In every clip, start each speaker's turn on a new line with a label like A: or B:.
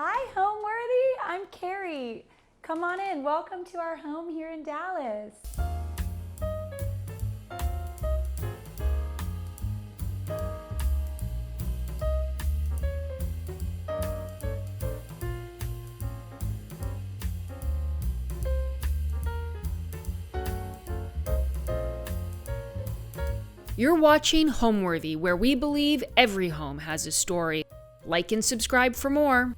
A: Hi, Homeworthy. I'm Carrie. Come on in. Welcome to our home here in Dallas.
B: You're watching Homeworthy, where we believe every home has a story. Like and subscribe for more.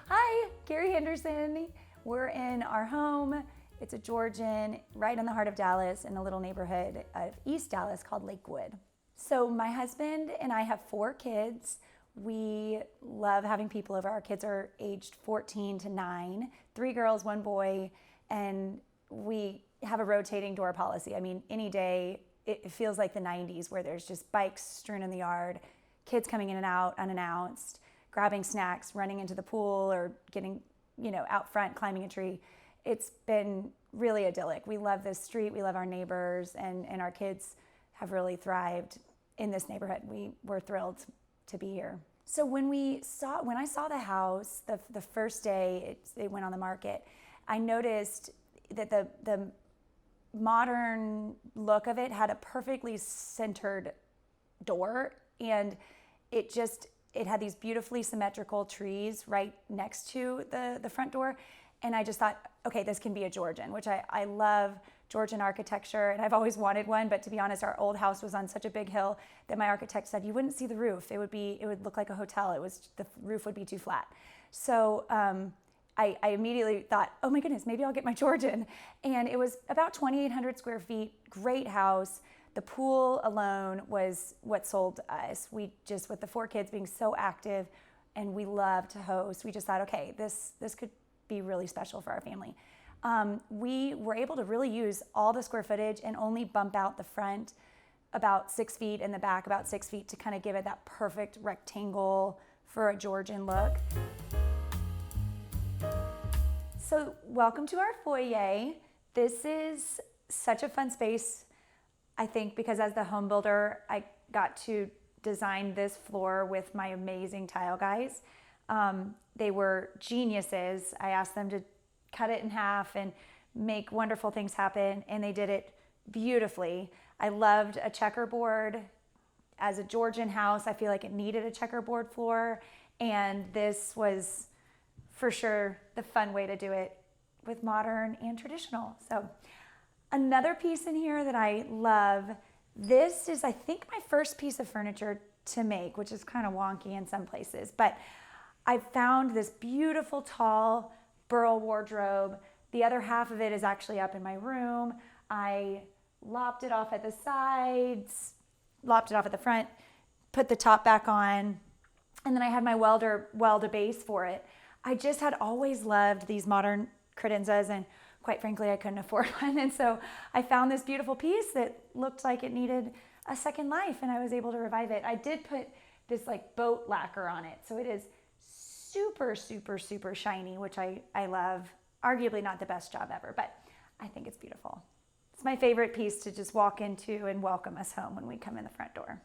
A: Hi, Carrie Henderson. We're in our home. It's a Georgian right in the heart of Dallas in a little neighborhood of East Dallas called Lakewood. So my husband and I have 4 kids. We love having people over. Our kids are aged 14 to 9, 3 girls, 1 boy, and we have a rotating door policy. I mean, any day it feels like the 90s where there's just bikes strewn in the yard, kids coming in and out unannounced, grabbing snacks, running into the pool, or getting, out front, climbing a tree. It's been really idyllic. We love this street. We love our neighbors, and our kids have really thrived in this neighborhood. We're thrilled to be here. So when I saw the house, the first day it went on the market, I noticed that the modern look of it had a perfectly centered door, and it had these beautifully symmetrical trees right next to the front door. And I just thought, okay, this can be a Georgian, which I love Georgian architecture, and I've always wanted one, but to be honest, our old house was on such a big hill that my architect said you wouldn't see the roof. It would look like a hotel. The roof would be too flat. So I immediately thought, oh my goodness, maybe I'll get my Georgian. And it was about 2,800 square feet, great house. The pool alone was what sold us. We just, with the 4 kids being so active and we love to host, we just thought, okay, this could be really special for our family. We were able to really use all the square footage and only bump out the front about 6 feet and the back about 6 feet to kind of give it that perfect rectangle for a Georgian look. So welcome to our foyer. This is such a fun space, I think, because as the home builder, I got to design this floor with my amazing tile guys. They were geniuses. I asked them to cut it in half and make wonderful things happen, and they did it beautifully. I loved a checkerboard. As a Georgian house, I feel like it needed a checkerboard floor, and this was for sure the fun way to do it with modern and traditional. So another piece in here that I love, this is I think my first piece of furniture to make, which is kind of wonky in some places, but I found this beautiful tall burl wardrobe. The other half of it is actually up in my room. I lopped it off at the sides, lopped it off at the front, put the top back on, and then I had my weld a base for it. I just had always loved these modern credenzas, and quite frankly, I couldn't afford one. And so I found this beautiful piece that looked like it needed a second life, and I was able to revive it. I did put this like boat lacquer on it, so it is super, super, super shiny, which I love. Arguably not the best job ever, but I think it's beautiful. It's my favorite piece to just walk into and welcome us home when we come in the front door.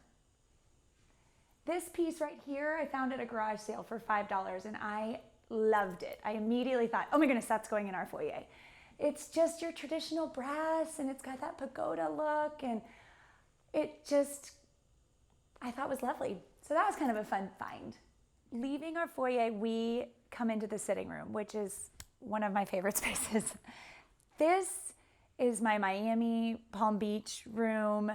A: This piece right here, I found at a garage sale for $5, and I loved it. I immediately thought, oh my goodness, that's going in our foyer. It's just your traditional brass, and it's got that pagoda look, and it just, I thought was lovely. So that was kind of a fun find. Leaving our foyer, we come into the sitting room, which is one of my favorite spaces. This is my Miami Palm Beach room.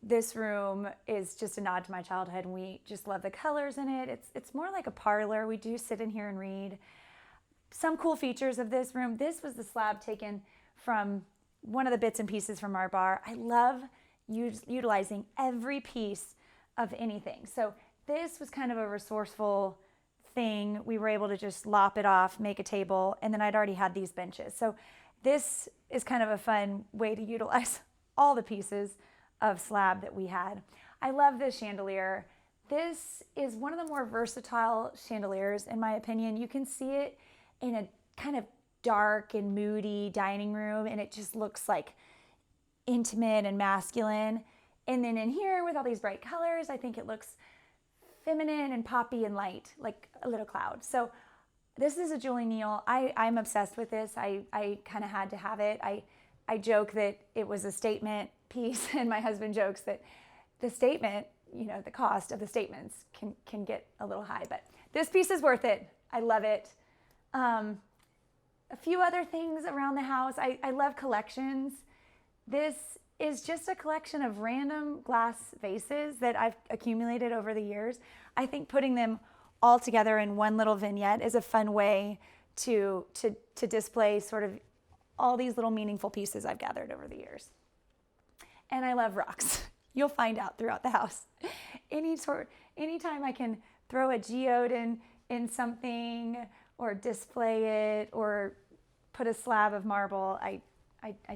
A: This room is just a nod to my childhood, and we just love the colors in it. It's more like a parlor. We do sit in here and read. Some cool features of this room. This was the slab taken from one of the bits and pieces from our bar. I love utilizing every piece of anything. So this was kind of a resourceful thing. We were able to just lop it off, make a table, and then I'd already had these benches. So this is kind of a fun way to utilize all the pieces of slab that we had. I love this chandelier. This is one of the more versatile chandeliers, in my opinion. You can see it in a kind of dark and moody dining room, and it just looks like intimate and masculine. And then in here with all these bright colors, I think it looks feminine and poppy and light, like a little cloud. So this is a Julie Neal. I'm obsessed with this. I kind of had to have it. I joke that it was a statement piece, and my husband jokes that the statement, you know, the cost of the statements can get a little high, but this piece is worth it. I love it. A few other things around the house. I love collections. This is just a collection of random glass vases that I've accumulated over the years. I think putting them all together in one little vignette is a fun way to display sort of all these little meaningful pieces I've gathered over the years. And I love rocks. You'll find out throughout the house. Anytime I can throw a geode in something or display it or put a slab of marble, I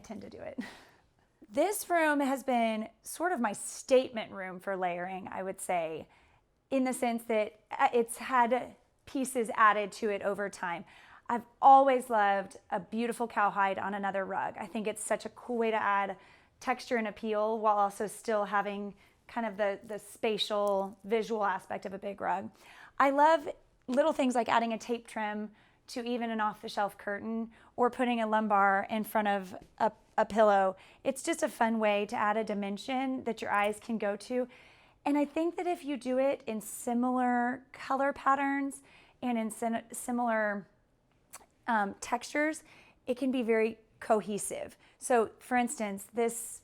A: tend to do it. This room has been sort of my statement room for layering, I would say, in the sense that it's had pieces added to it over time. I've always loved a beautiful cowhide on another rug. I think it's such a cool way to add texture and appeal while also still having kind of the spatial, visual aspect of a big rug. I love little things like adding a tape trim to even an off-the-shelf curtain or putting a lumbar in front of a pillow. It's just a fun way to add a dimension that your eyes can go to. And I think that if you do it in similar color patterns and in similar textures, it can be very cohesive. So for instance, these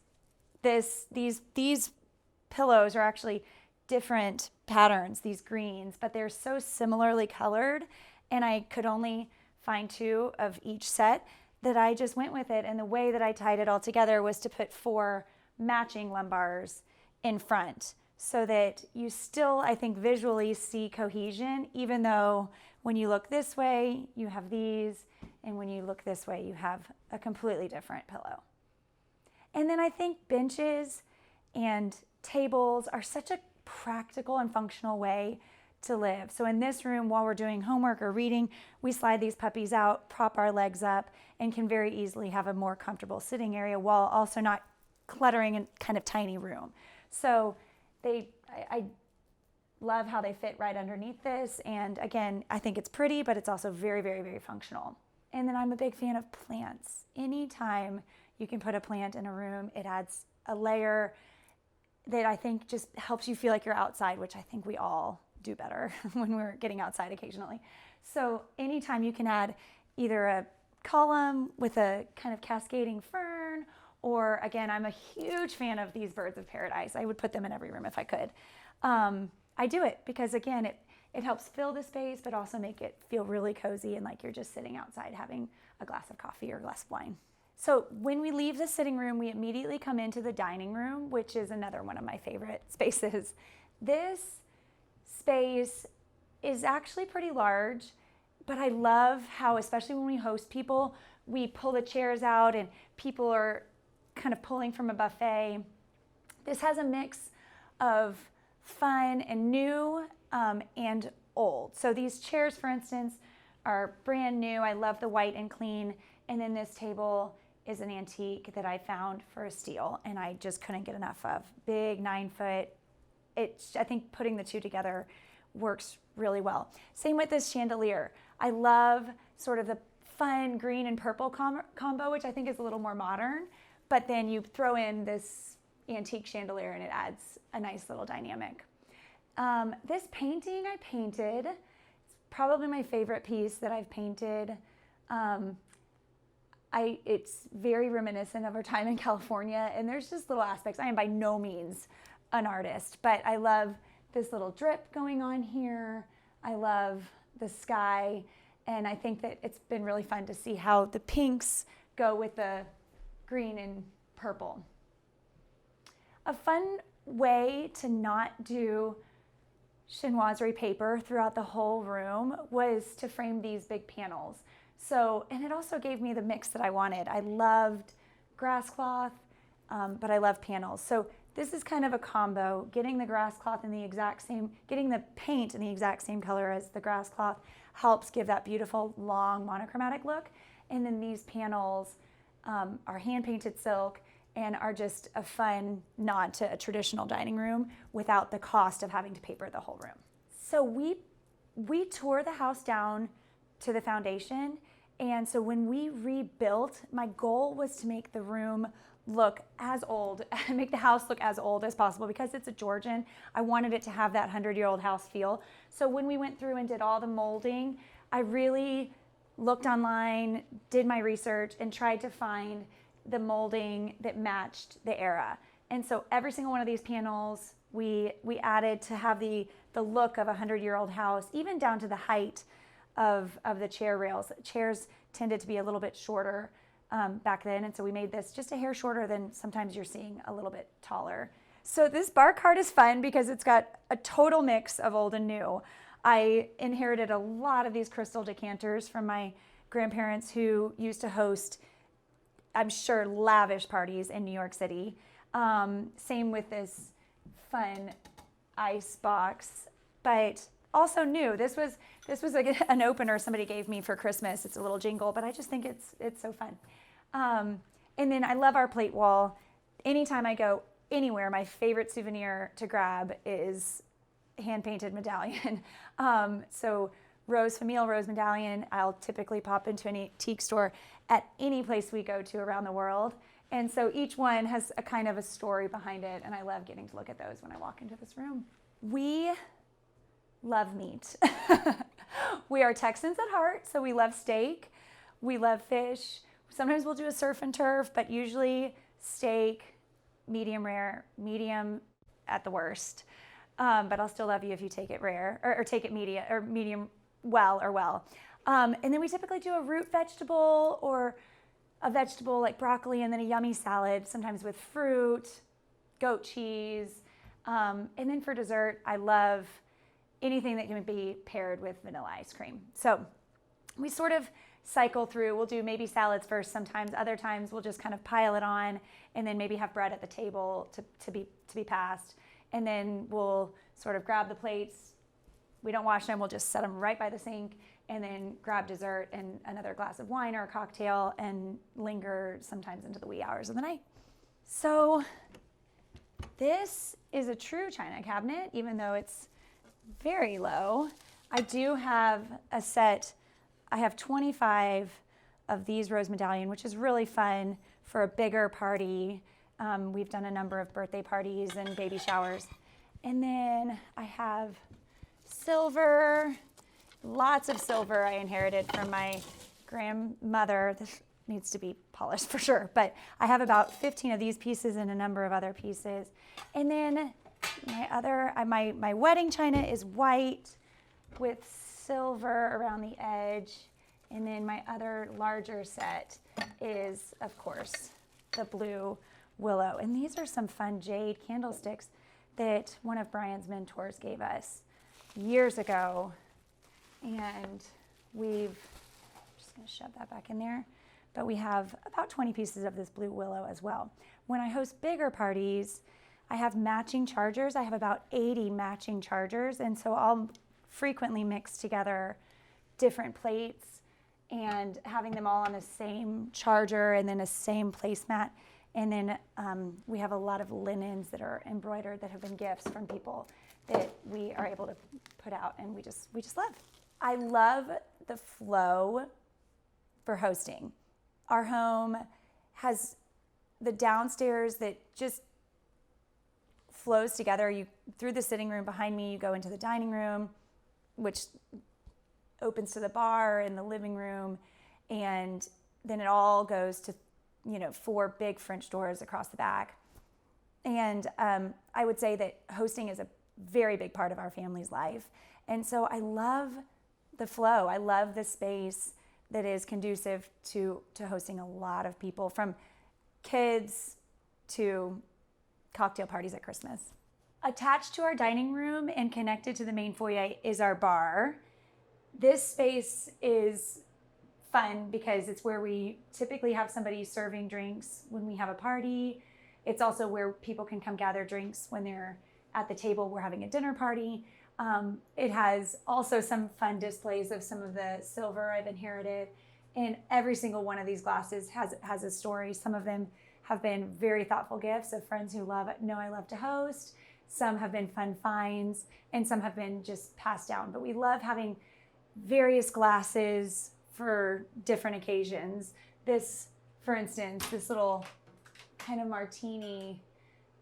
A: pillows are actually different patterns, these greens, but they're so similarly colored, and I could only find 2 of each set that I just went with it. And the way that I tied it all together was to put 4 matching lumbars in front so that you still, I think, visually see cohesion, even though when you look this way, you have these, and when you look this way, you have a completely different pillow. And then I think benches and tables are such a practical and functional way to live. So in this room, while we're doing homework or reading, we slide these puppies out, prop our legs up, and can very easily have a more comfortable sitting area while also not cluttering a kind of tiny room. So I love how they fit right underneath this. And again, I think it's pretty, but it's also very, very, very functional. And then I'm a big fan of plants. Anytime you can put a plant in a room, it adds a layer that I think just helps you feel like you're outside, which I think we all do better when we're getting outside occasionally. So anytime you can add either a column with a kind of cascading fern, or again, I'm a huge fan of these birds of paradise. I would put them in every room if I could. I do it because again, it helps fill the space, but also make it feel really cozy and like you're just sitting outside having a glass of coffee or a glass of wine. So when we leave the sitting room, we immediately come into the dining room, which is another one of my favorite spaces. This space is actually pretty large, but I love how, especially when we host people, we pull the chairs out and people are kind of pulling from a buffet. This has a mix of fun and new and old. So these chairs, for instance, are brand new. I love the white and clean. And then this table is an antique that I found for a steal and I just couldn't get enough of. Big 9-foot. I think putting the 2 together works really well. Same with this chandelier. I love sort of the fun green and purple combo, which I think is a little more modern, but then you throw in this antique chandelier and it adds a nice little dynamic. This painting I painted, it's probably my favorite piece that I've painted. It's very reminiscent of our time in California, and there's just little aspects. I am by no means an artist, but I love this little drip going on here. I love the sky, and I think that it's been really fun to see how the pinks go with the green and purple. A fun way to not do chinoiserie paper throughout the whole room was to frame these big panels. So, and it also gave me the mix that I wanted. I loved grass cloth, but I love panels. So this is kind of a combo, getting the grass cloth in the exact same, getting the paint in the exact same color as the grass cloth helps give that beautiful long monochromatic look. And then these panels are hand painted silk and are just a fun nod to a traditional dining room without the cost of having to paper the whole room. So we tore the house down to the foundation. And so when we rebuilt, my goal was to make the room look as old, make the house look as old as possible. Because it's a Georgian, I wanted it to have that 100-year-old house feel. So when we went through and did all the molding, I really looked online, did my research, and tried to find the molding that matched the era. And so every single one of these panels, we added to have the look of a 100-year-old house, even down to the height of the chair rails. Chairs tended to be a little bit shorter back then, and so we made this just a hair shorter than sometimes you're seeing a little bit taller. So this bar cart is fun because it's got a total mix of old and new. I inherited a lot of these crystal decanters from my grandparents who used to host, I'm sure, lavish parties in New York City. Same with this fun ice box, but also new. This was like an opener somebody gave me for Christmas. It's a little jingle, but I just think it's so fun. And then I love our plate wall. Anytime I go anywhere, my favorite souvenir to grab is hand-painted medallion. So rose medallion, I'll typically pop into an antique store at any place we go to around the world. And so each one has a kind of a story behind it, and I love getting to look at those when I walk into this room. We love meat. We are Texans at heart, so we love steak, we love fish. Sometimes we'll do a surf and turf, but usually steak, medium rare, medium at the worst. But I'll still love you if you take it rare, or take it medium well. And then we typically do a root vegetable or a vegetable like broccoli, and then a yummy salad, sometimes with fruit, goat cheese. And then for dessert, I love anything that can be paired with vanilla ice cream. So we sort of cycle through. We'll do maybe salads first sometimes. Other times we'll just kind of pile it on and then maybe have bread at the table to be passed. And then we'll sort of grab the plates. We don't wash them. We'll just set them right by the sink and then grab dessert and another glass of wine or a cocktail and linger sometimes into the wee hours of the night. So this is a true china cabinet, even though it's very low. I do have a set. I have 25 of these rose medallion, which is really fun for a bigger party. We've done a number of birthday parties and baby showers. And then I have silver, lots of silver I inherited from my grandmother. This needs to be polished for sure, but I have about 15 of these pieces and a number of other pieces. And then my wedding china is white with silver around the edge. And then my other larger set is, of course, the blue willow. And these are some fun jade candlesticks that one of Brian's mentors gave us years ago. And I'm just going to shove that back in there. But we have about 20 pieces of this blue willow as well. When I host bigger parties, I have matching chargers. I have about 80 matching chargers. And so I'll frequently mix together different plates and having them all on the same charger and then a same placemat. And then we have a lot of linens that are embroidered that have been gifts from people that we are able to put out, and we just love. I love the flow for hosting. Our home has the downstairs that just flows together. Through the sitting room behind me, you go into the dining room, which opens to the bar and the living room, and then it all goes to 4 big French doors across the back. And I would say that hosting is a very big part of our family's life, and so I love the flow. I love the space that is conducive to hosting a lot of people, from kids to cocktail parties at Christmas. Attached to our dining room and connected to the main foyer is our bar. This space is fun because it's where we typically have somebody serving drinks when we have a party. It's also where people can come gather drinks when they're at the table. We're having a dinner party. It has also some fun displays of some of the silver I've inherited. And every single one of these glasses has a story. Some of them have been very thoughtful gifts of friends who know I love to host. Some have been fun finds, and some have been just passed down. But we love having various glasses for different occasions. This, for instance, this little kind of martini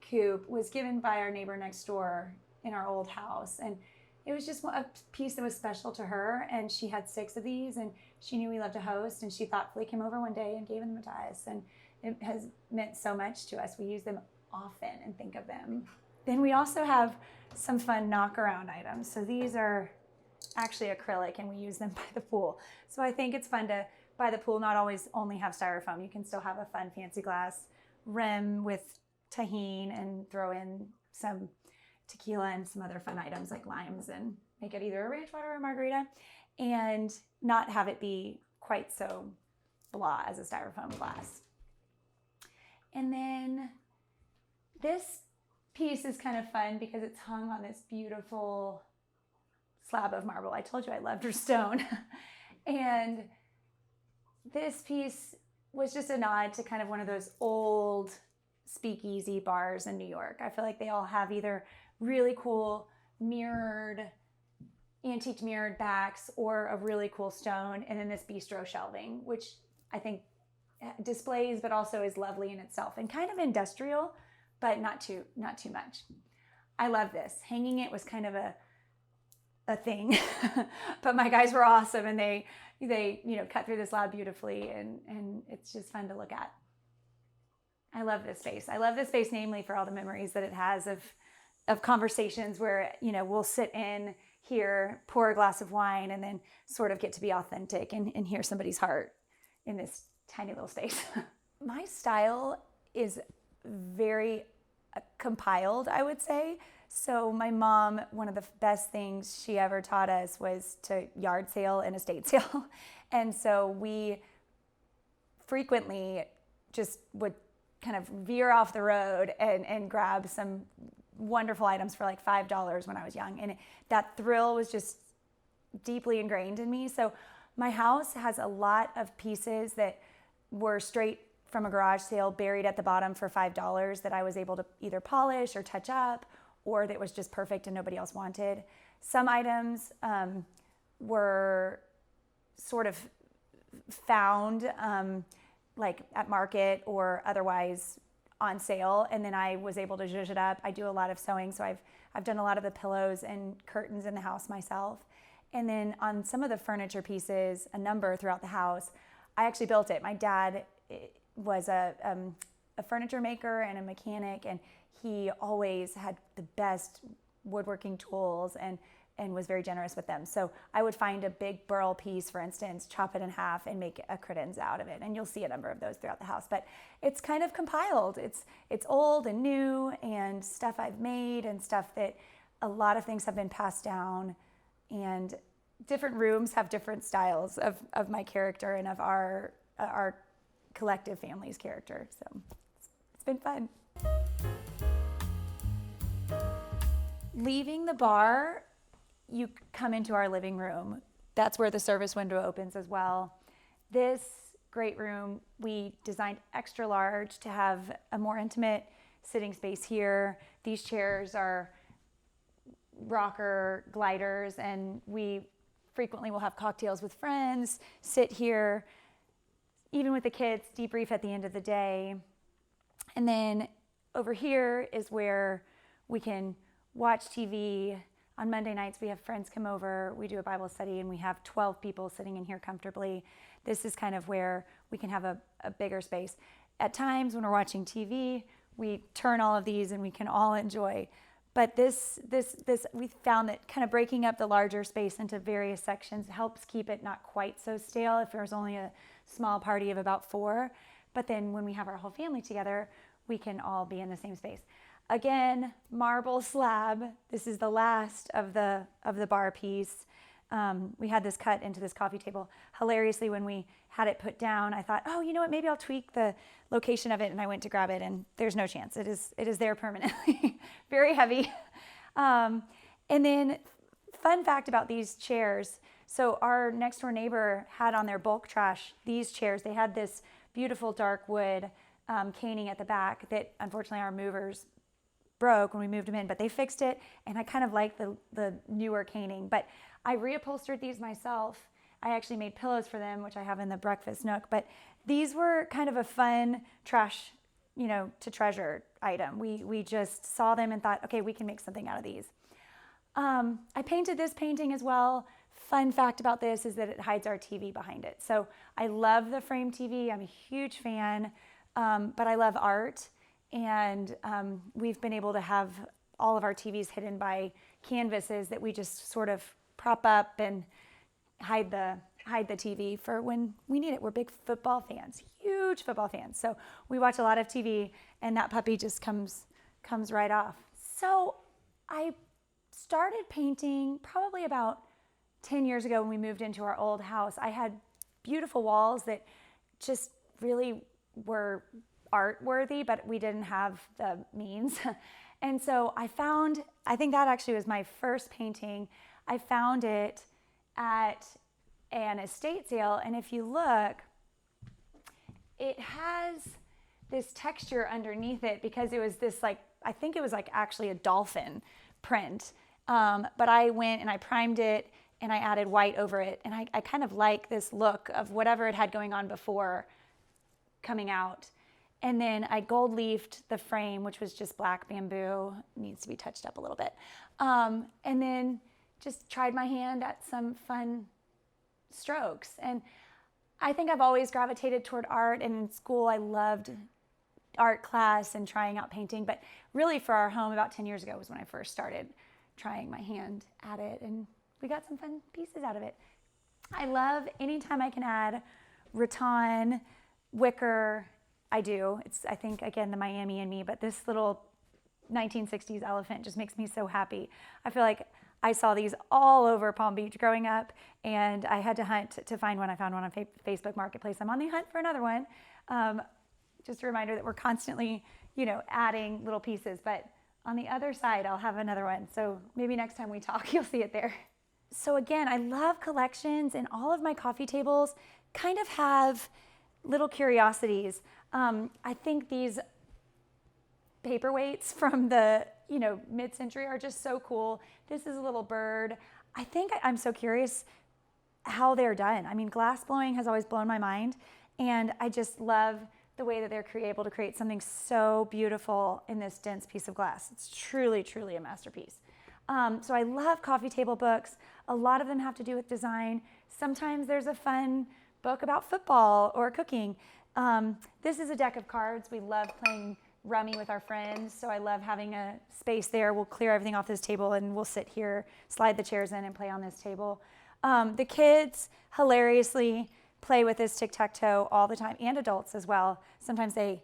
A: coupe was given by our neighbor next door in our old house. And it was just a piece that was special to her. And she had 6 of these, and she knew we loved to host, and she thoughtfully came over one day and gave them to us. And it has meant so much to us. We use them often and think of them. Then we also have some fun knock-around items. So these are actually acrylic, and we use them by the pool. So I think it's fun to, by the pool, not always only have styrofoam. You can still have a fun fancy glass rim with tahine and throw in some tequila and some other fun items like limes and make it either a ranch water or a margarita, and not have it be quite so blah as a styrofoam glass. And then this piece is kind of fun because it's hung on this beautiful slab of marble. I told you I loved her stone. And this piece was just a nod to kind of one of those old speakeasy bars in New York. I feel like they all have either really cool antiqued mirrored backs or a really cool stone, and then this bistro shelving, which I think displays but also is lovely in itself and kind of industrial, but not too much. I love this. Hanging it was kind of a thing, but my guys were awesome, and they cut through this slab beautifully, and it's just fun to look at. I love this space. I love this space namely for all the memories that it has of conversations where we'll sit in here, pour a glass of wine, and then sort of get to be authentic and hear somebody's heart in this tiny little space. My style is very compiled, I would say. So my mom, one of the best things she ever taught us was to yard sale and estate sale. And so we frequently just would kind of veer off the road and grab some wonderful items for like $5 when I was young. And that thrill was just deeply ingrained in me. So my house has a lot of pieces that were straight from a garage sale buried at the bottom for $5 that I was able to either polish or touch up, or that was just perfect and nobody else wanted. Some items were sort of found like at market or otherwise on sale, and then I was able to zhuzh it up. I do a lot of sewing, so I've done a lot of the pillows and curtains in the house myself. And then on some of the furniture pieces, a number throughout the house, I actually built it. My dad was a furniture maker and a mechanic, and he always had the best woodworking tools and was very generous with them. So I would find a big burl piece, for instance, chop it in half and make a credenza out of it. And you'll see a number of those throughout the house. But it's kind of compiled. It's old and new and stuff I've made and stuff that a lot of things have been passed down. And different rooms have different styles of my character and of our collective family's character. So it's been fun. Leaving the bar, you come into our living room. That's where the service window opens as well. This great room, we designed extra large to have a more intimate sitting space here. These chairs are rocker gliders, and we frequently will have cocktails with friends, sit here, even with the kids, debrief at the end of the day. And then over here is where we can watch TV. On Monday nights, we have friends come over, we do a Bible study, and we have 12 people sitting in here comfortably. This is kind of where we can have a bigger space. At times when we're watching TV, we turn all of these and we can all enjoy. But this we found that kind of breaking up the larger space into various sections helps keep it not quite so stale if there's only a small party of about 4. But then when we have our whole family together, we can all be in the same space. Again, marble slab. This is the last of the bar piece. we had this cut into this coffee table. Hilariously, when we had it put down, I thought, oh, you know what, maybe I'll tweak the location of it, and I went to grab it, and there's no chance. It is there permanently. Very heavy. And then, fun fact about these chairs. So our next door neighbor had on their bulk trash these chairs. They had this beautiful dark wood caning at the back that unfortunately our movers broke when we moved them in, but they fixed it, and I kind of like the newer caning. But I reupholstered these myself. I actually made pillows for them, which I have in the breakfast nook, but these were kind of a fun trash, to treasure item. We just saw them and thought, okay, we can make something out of these. I painted this painting as well. Fun fact about this is that it hides our TV behind it. So I love the frame TV. I'm a huge fan, but I love art. And we've been able to have all of our TVs hidden by canvases that we just sort of prop up and hide the TV for when we need it. We're big football fans, huge football fans. So we watch a lot of TV, and that puppy just comes right off. So I started painting probably about 10 years ago when we moved into our old house. I had beautiful walls that just really were art worthy, but we didn't have the means. And so I think that actually was my first painting. I found it at an estate sale, and if you look, it has this texture underneath it because it was this I think it was actually a dolphin print. But I went and I primed it and I added white over it, and I kind of like this look of whatever it had going on before coming out. And then I gold leafed the frame, which was just black bamboo. Needs to be touched up a little bit. And then just tried my hand at some fun strokes. And I think I've always gravitated toward art. And in school, I loved art class and trying out painting. But really for our home, about 10 years ago was when I first started trying my hand at it. And we got some fun pieces out of it. I love anytime I can add rattan, wicker. I do. It's, I think, again, the Miami in me, but this little 1960s elephant just makes me so happy. I feel like I saw these all over Palm Beach growing up, and I had to hunt to find one. I found one on Facebook Marketplace. I'm on the hunt for another one. Just a reminder that we're constantly, adding little pieces, but on the other side, I'll have another one. So maybe next time we talk, you'll see it there. So again, I love collections, and all of my coffee tables kind of have little curiosities. I think these paperweights from the mid-century are just so cool. This is a little bird. I think I'm so curious how they're done. I mean, glass blowing has always blown my mind, and I just love the way that they're able to create something so beautiful in this dense piece of glass. It's truly, truly a masterpiece. So I love coffee table books. A lot of them have to do with design. Sometimes there's a fun book about football or cooking. This is a deck of cards. We love playing rummy with our friends, so I love having a space there. We'll clear everything off this table and we'll sit here, slide the chairs in, and play on this table. The kids hilariously play with this tic-tac-toe all the time, and adults as well. Sometimes they,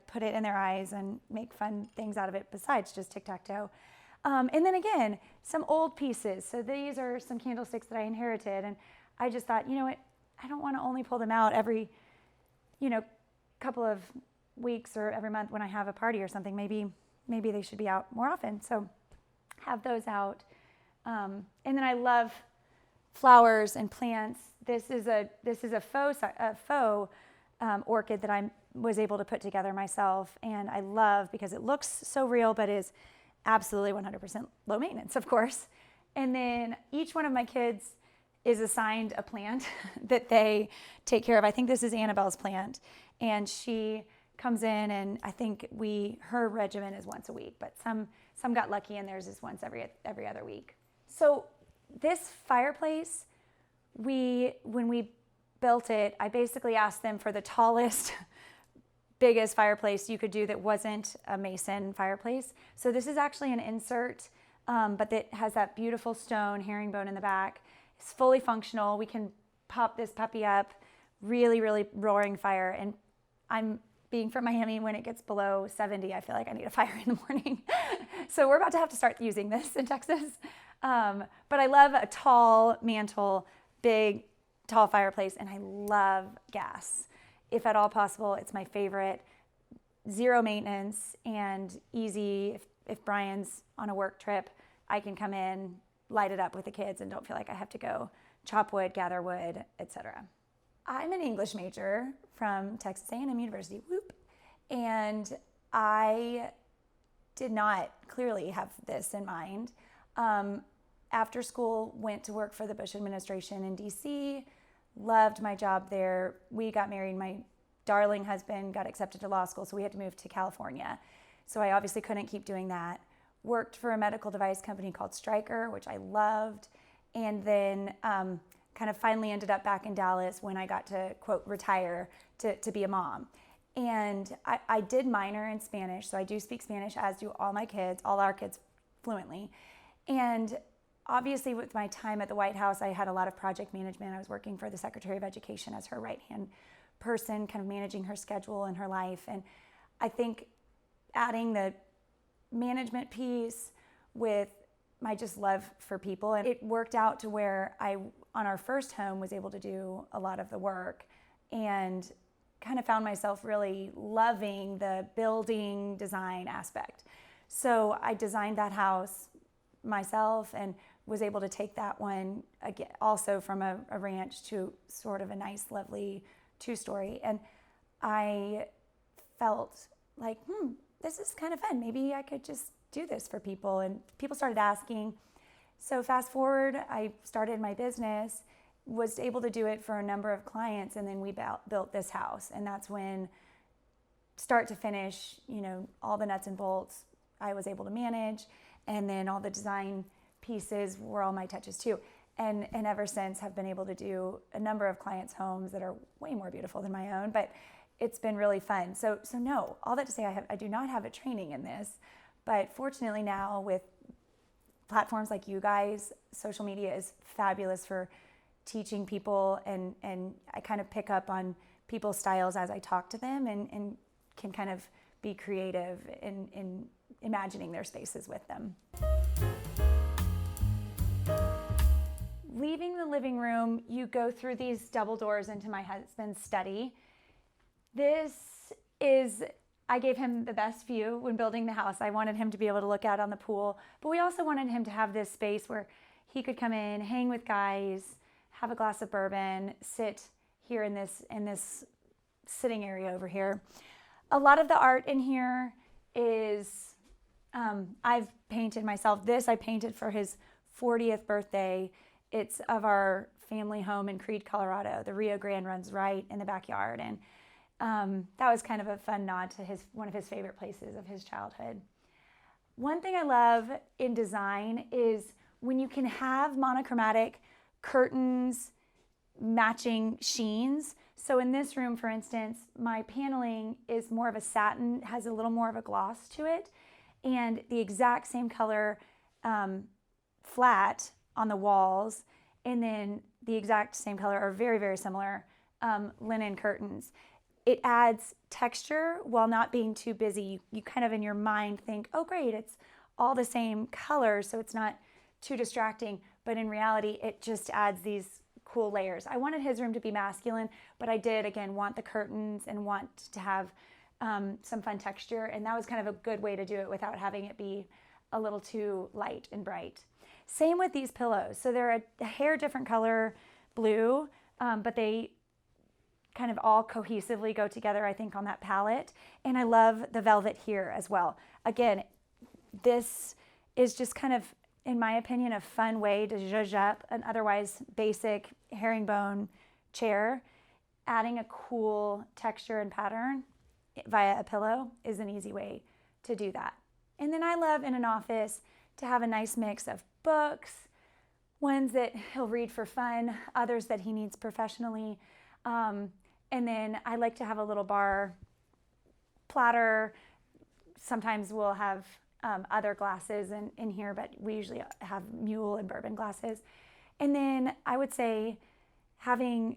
A: put it in their eyes and make fun things out of it besides just tic-tac-toe. And then again, some old pieces. So these are some candlesticks that I inherited, and I just thought, you know what, I don't want to only pull them out every couple of weeks or every month when I have a party or something. Maybe they should be out more often. So have those out. And then I love flowers and plants. This is a faux orchid that I was able to put together myself, and I love because it looks so real, but is absolutely 100% low maintenance, of course. And then each one of my kids is assigned a plant that they take care of. I think this is Annabelle's plant, and she comes in, and I think her regimen is once a week, but some got lucky and theirs is once every other week. So this fireplace, when we built it, I basically asked them for the tallest, biggest fireplace you could do that wasn't a mason fireplace. So this is actually an insert, but it has that beautiful stone herringbone in the back. It's fully functional. We can pop this puppy up, really, really roaring fire. And I'm being from Miami, when it gets below 70, I feel like I need a fire in the morning. So we're about to have to start using this in Texas. But I love a tall mantle, big, tall fireplace, and I love gas. If at all possible, it's my favorite. Zero maintenance and easy. If Brian's on a work trip, I can come in, light it up with the kids, and don't feel like I have to go chop wood, gather wood, etc. I'm an English major from Texas A&M University, whoop, and I did not clearly have this in mind. After school, went to work for the Bush administration in DC, loved my job there. We got married. My darling husband got accepted to law school, so we had to move to California. So I obviously couldn't keep doing that. Worked for a medical device company called Stryker, which I loved, and then kind of finally ended up back in Dallas when I got to, quote, retire to be a mom. And I did minor in Spanish, so I do speak Spanish, as do all our kids fluently. And obviously with my time at the White House, I had a lot of project management. I was working for the Secretary of Education as her right-hand person, kind of managing her schedule and her life. And I think adding the management piece with my just love for people, and it worked out to where I, on our first home, was able to do a lot of the work and kind of found myself really loving the building design aspect. So I designed that house myself and was able to take that one again, also from a ranch to sort of a nice, lovely two-story. And I felt like, this is kind of fun. Maybe I could just do this for people. And people started asking. So fast forward, I started my business, was able to do it for a number of clients, and then we built this house. And that's when, start to finish, all the nuts and bolts I was able to manage. And then all the design pieces were all my touches too. And ever since have been able to do a number of clients' homes that are way more beautiful than my own, but it's been really fun. So no, all that to say, I do not have a training in this, but fortunately now with platforms like you guys, social media is fabulous for teaching people, and I kind of pick up on people's styles as I talk to them and can kind of be creative in imagining their spaces with them. Leaving the living room, you go through these double doors into my husband's study. I gave him the best view when building the house. I wanted him to be able to look out on the pool, but we also wanted him to have this space where he could come in, hang with guys, have a glass of bourbon, sit here in this sitting area over here. A lot of the art in here is, I've painted myself. This I painted for his 40th birthday. It's of our family home in Creede, Colorado. The Rio Grande runs right in the backyard, and that was kind of a fun nod to one of his favorite places of his childhood. One thing I love in design is when you can have monochromatic curtains matching sheens. So in this room, for instance, my paneling is more of a satin, has a little more of a gloss to it, and the exact same color flat on the walls, and then the exact same color, or very, very similar, linen curtains. It adds texture while not being too busy. You kind of in your mind think, oh great, it's all the same color, so it's not too distracting, but in reality, it just adds these cool layers. I wanted his room to be masculine, but I did, again, want the curtains and want to have some fun texture, and that was kind of a good way to do it without having it be a little too light and bright. Same with these pillows. So they're a hair different color blue, but they kind of all cohesively go together, I think, on that palette. And I love the velvet here as well. Again, this is just kind of, in my opinion, a fun way to zhuzh up an otherwise basic herringbone chair. Adding a cool texture and pattern via a pillow is an easy way to do that. And then I love in an office to have a nice mix of books, ones that he'll read for fun, others that he needs professionally. And then I like to have a little bar platter. Sometimes we'll have other glasses in here, but we usually have mule and bourbon glasses. And then I would say having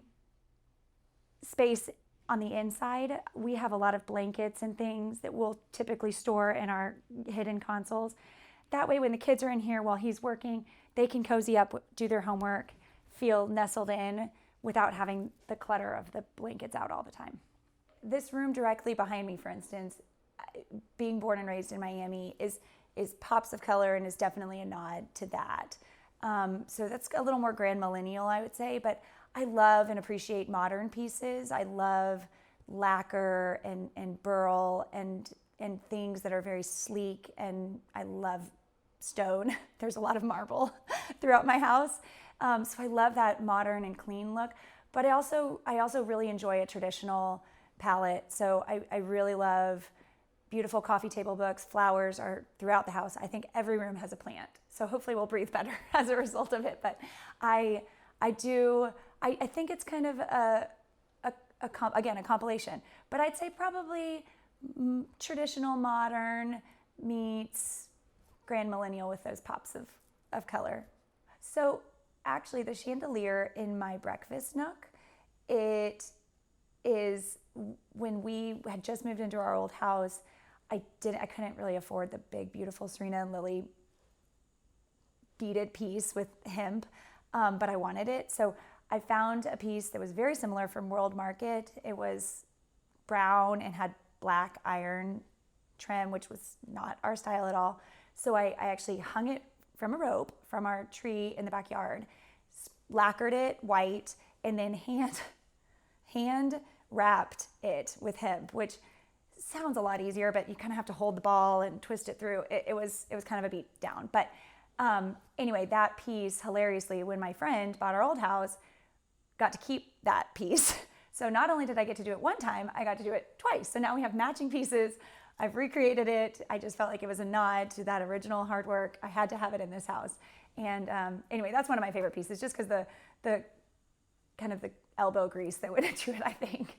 A: space on the inside, we have a lot of blankets and things that we'll typically store in our hidden consoles. That way when the kids are in here while he's working, they can cozy up, do their homework, feel nestled in without having the clutter of the blankets out all the time. This room directly behind me, for instance, being born and raised in Miami, is pops of color and is definitely a nod to that. So that's a little more grand millennial, I would say, but I love and appreciate modern pieces. I love lacquer and burl and things that are very sleek, and I love stone. There's a lot of marble throughout my house. So I love that modern and clean look, but I also really enjoy a traditional palette. So I really love beautiful coffee table books. Flowers are throughout the house. I think every room has a plant. So hopefully we'll breathe better as a result of it. But I think it's kind of a compilation. But I'd say probably traditional modern meets grand millennial with those pops of color. So actually the chandelier in my breakfast nook, it is, when we had just moved into our old house, I couldn't really afford the big, beautiful Serena and Lily beaded piece with hemp, but I wanted it. So I found a piece that was very similar from World Market. It was brown and had black iron trim, which was not our style at all. So I actually hung it from a rope from our tree in the backyard, lacquered it white, and then hand wrapped it with hemp, which sounds a lot easier, but you kind of have to hold the ball and twist it through. It was kind of a beat down. But anyway, that piece, hilariously, when my friend bought our old house, got to keep that piece. So not only did I get to do it one time, I got to do it twice. So now we have matching pieces. I've recreated it. I just felt like it was a nod to that original hard work. I had to have it in this house. And anyway, that's one of my favorite pieces, just because the kind of the elbow grease that went into it, I think.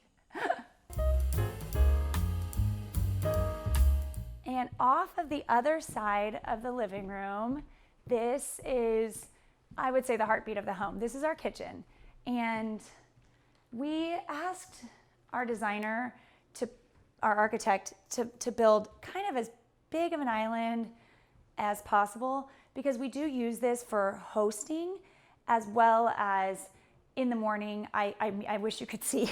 A: And off of the other side of the living room, this is, I would say, the heartbeat of the home. This is our kitchen. And we asked our designer, our architect, to build kind of as big of an island as possible, because we do use this for hosting as well as in the morning. I wish you could see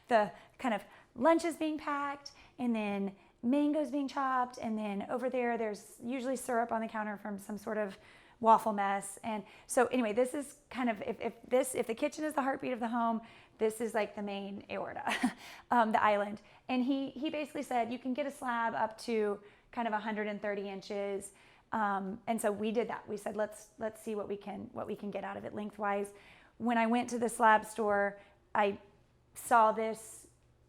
A: the kind of lunches being packed, and then mangoes being chopped, and then over there's usually syrup on the counter from some sort of waffle mess. And so anyway, this is kind of, if the kitchen is the heartbeat of the home, this is like the main aorta, the island. And he basically said you can get a slab up to kind of 130 inches. And so we did that. We said let's see what we can get out of it lengthwise. When I went to the slab store, I saw this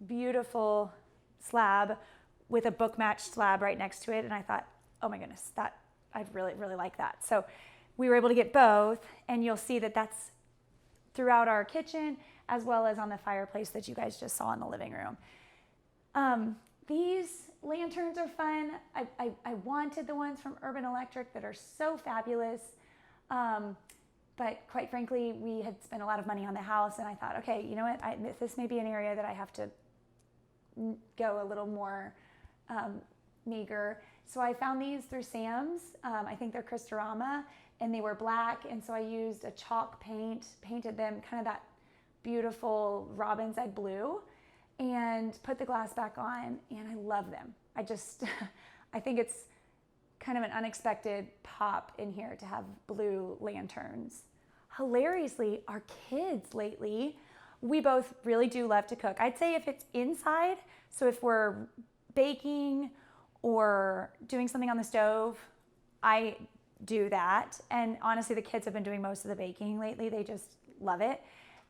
A: beautiful slab with a book matched slab right next to it, and I thought, oh my goodness, that I really, really like that. So we were able to get both, and you'll see that that's throughout our kitchen as well as on the fireplace that you guys just saw in the living room. These lanterns are fun. I wanted the ones from Urban Electric that are so fabulous, but quite frankly, we had spent a lot of money on the house, and I thought, okay, you know what, this may be an area that I have to go a little more meager. So I found these through Sam's. I think they're Cristorama, and they were black, and so I used a chalk painted them kind of that beautiful robin's egg blue, and put the glass back on, and I love them. I think it's kind of an unexpected pop in here to have blue lanterns. Hilariously, our kids lately, we both really do love to cook. I'd say if it's inside, so if we're baking or doing something on the stove, I do that. And honestly, the kids have been doing most of the baking lately. They just love it.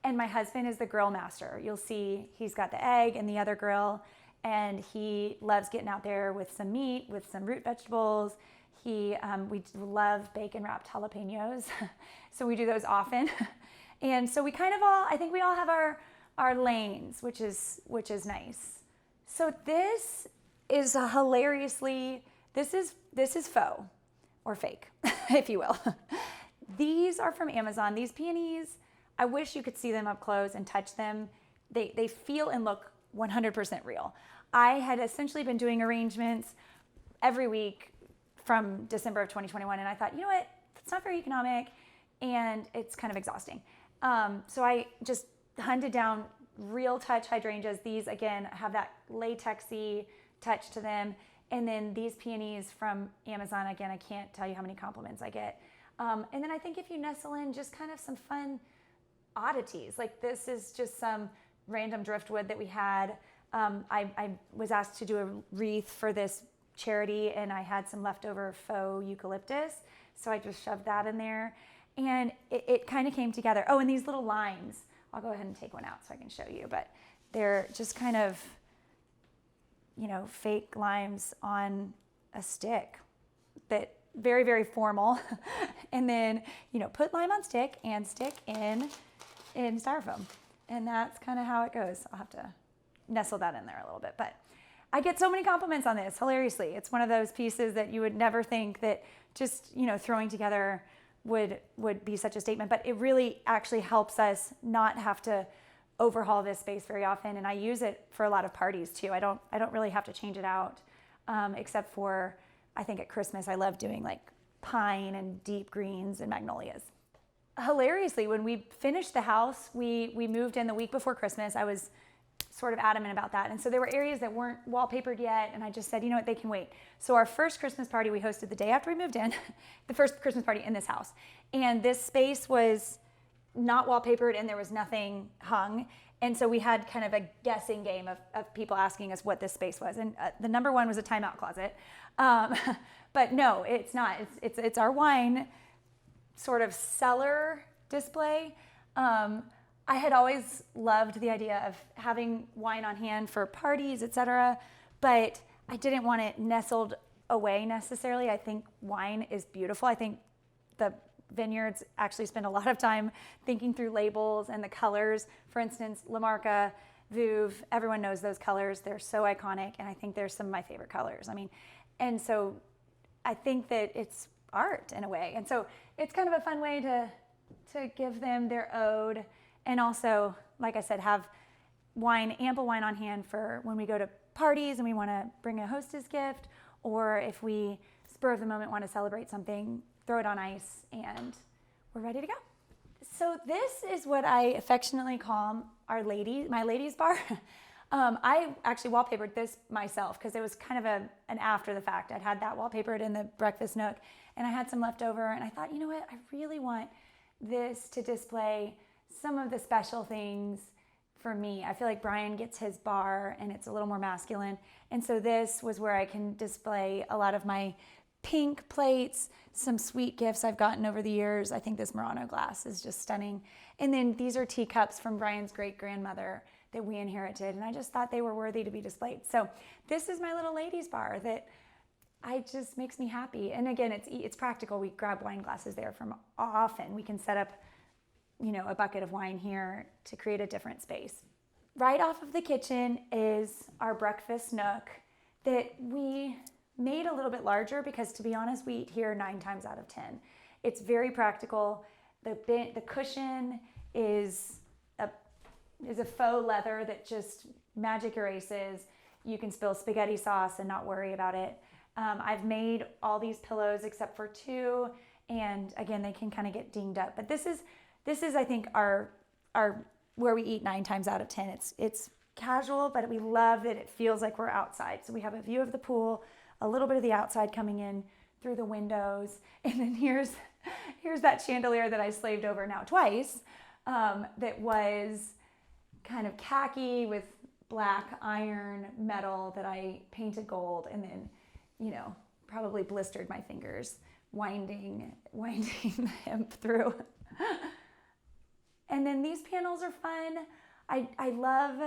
A: And my husband is the grill master. You'll see he's got the egg and the other grill, and he loves getting out there with some meat, with some root vegetables. We love bacon wrapped jalapenos. So we do those often. And so we kind of I think we all have our lanes, which is nice. So this is this is faux or fake, if you will. These are from Amazon. These peonies, I wish you could see them up close and touch them. They feel and look 100% real. I had essentially been doing arrangements every week from December of 2021, and I thought, you know what, it's not very economic. and it's kind of exhausting. So I just hunted down real touch hydrangeas. These, again, have that latexy touch to them. And then these peonies from Amazon, again, I can't tell you how many compliments I get. And then I think if you nestle in just kind of some fun oddities, like this is just some random driftwood that we had. I was asked to do a wreath for this charity, and I had some leftover faux eucalyptus, so I just shoved that in there, and it kind of came together. Oh, and these little limes. I'll go ahead and take one out so I can show you, but they're just kind of, fake limes on a stick, that very, very formal. And then, put lime on stick and stick in styrofoam. And that's kind of how it goes. I'll have to nestle that in there a little bit, but I get so many compliments on this, hilariously. It's one of those pieces that you would never think that just, throwing together would be such a statement, but it really actually helps us not have to overhaul this space very often. And I use it for a lot of parties too. I don't really have to change it out, except for, I think at Christmas, I love doing like pine and deep greens and magnolias. Hilariously, when we finished the house, we moved in the week before Christmas. I was sort of adamant about that. And so there were areas that weren't wallpapered yet, and I just said, they can wait. So our first Christmas party we hosted the day after we moved in, the first Christmas party in this house. And this space was not wallpapered and there was nothing hung. And so we had kind of a guessing game of people asking us what this space was. And the number one was a timeout closet. But no, it's not. It's our wine sort of cellar display. I had always loved the idea of having wine on hand for parties, etc., but I didn't want it nestled away necessarily. I think wine is beautiful. I think the vineyards actually spend a lot of time thinking through labels and the colors. For instance, La Marca, Wove, everyone knows those colors. They're so iconic, and I think they're some of my favorite colors. And so I think that it's art in a way. And so it's kind of a fun way to give them their ode. And also, like I said, have ample wine on hand for when we go to parties and we want to bring a hostess gift, or if we spur of the moment want to celebrate something, throw it on ice and we're ready to go. So this is what I affectionately call my ladies bar. I actually wallpapered this myself because it was kind of an after the fact. I'd had that wallpapered in the breakfast nook and I had some left over, and I thought, I really want this to display some of the special things for me. I feel like Brian gets his bar and it's a little more masculine. And so this was where I can display a lot of my pink plates, some sweet gifts I've gotten over the years. I think this Murano glass is just stunning. And then these are teacups from Brian's great-grandmother that we inherited. And I just thought they were worthy to be displayed. So this is my little ladies bar that just makes me happy. And again, it's practical. We grab wine glasses there from often. We can set up a bucket of wine here to create a different space. Right off of the kitchen is our breakfast nook that we made a little bit larger because, to be honest, we eat here 9 times out of 10. It's very practical. The cushion is a faux leather that just magic erases. You can spill spaghetti sauce and not worry about it. I've made all these pillows except for 2, and again, they can kind of get dinged up. But this is I think our where we eat 9 times out of 10. It's casual, but we love that it feels like we're outside. So we have a view of the pool, a little bit of the outside coming in through the windows, and then here's that chandelier that I slaved over now twice. That was kind of khaki with black iron metal that I painted gold, and then probably blistered my fingers winding the hemp through. And then these panels are fun. I love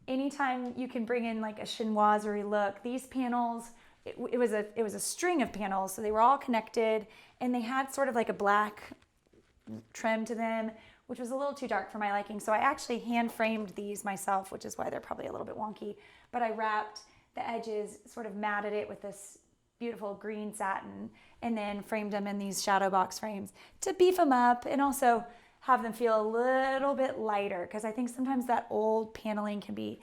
A: anytime you can bring in like a chinoiserie look. These panels, it was a string of panels, so they were all connected, and they had sort of like a black trim to them, which was a little too dark for my liking. So I actually hand framed these myself, which is why they're probably a little bit wonky. But I wrapped the edges, sort of matted it with this beautiful green satin, and then framed them in these shadow box frames to beef them up and also have them feel a little bit lighter, because I think sometimes that old paneling can be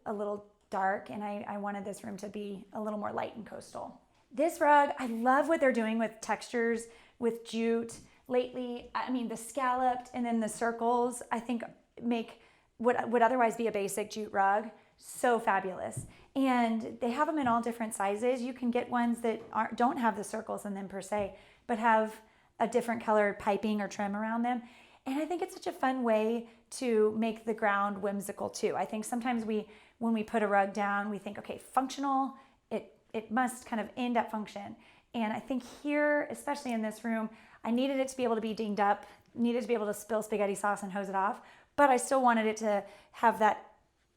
A: a little dark, and I wanted this room to be a little more light and coastal. This rug, I love what they're doing with textures, with jute. lately, I mean, the scalloped and then the circles, I think make what would otherwise be a basic jute rug so fabulous. And they have them in all different sizes. You can get ones that don't have the circles in them per se, but have a different colored piping or trim around them. And I think it's such a fun way to make the ground whimsical too. I think sometimes when we put a rug down, we think, okay, functional, it must kind of end at function. And I think here, especially in this room, I needed it to be able to be dinged up, needed to be able to spill spaghetti sauce and hose it off, but I still wanted it to have that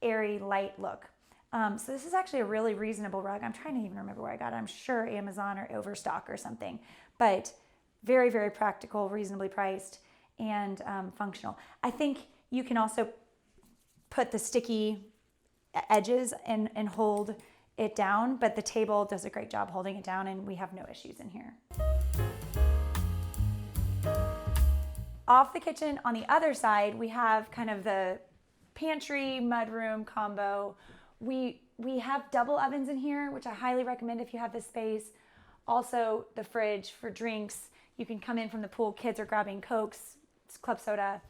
A: airy, light look. So this is actually a really reasonable rug. I'm trying to even remember where I got it. I'm sure Amazon or Overstock or something, but very, very practical, reasonably priced, and functional. I think you can also put the sticky edges and hold it down, but the table does a great job holding it down, and we have no issues in here. Off the kitchen on the other side, we have kind of the pantry mudroom combo. We have double ovens in here, which I highly recommend if you have this space. Also the fridge for drinks. You can come in from the pool, kids are grabbing Cokes, club soda.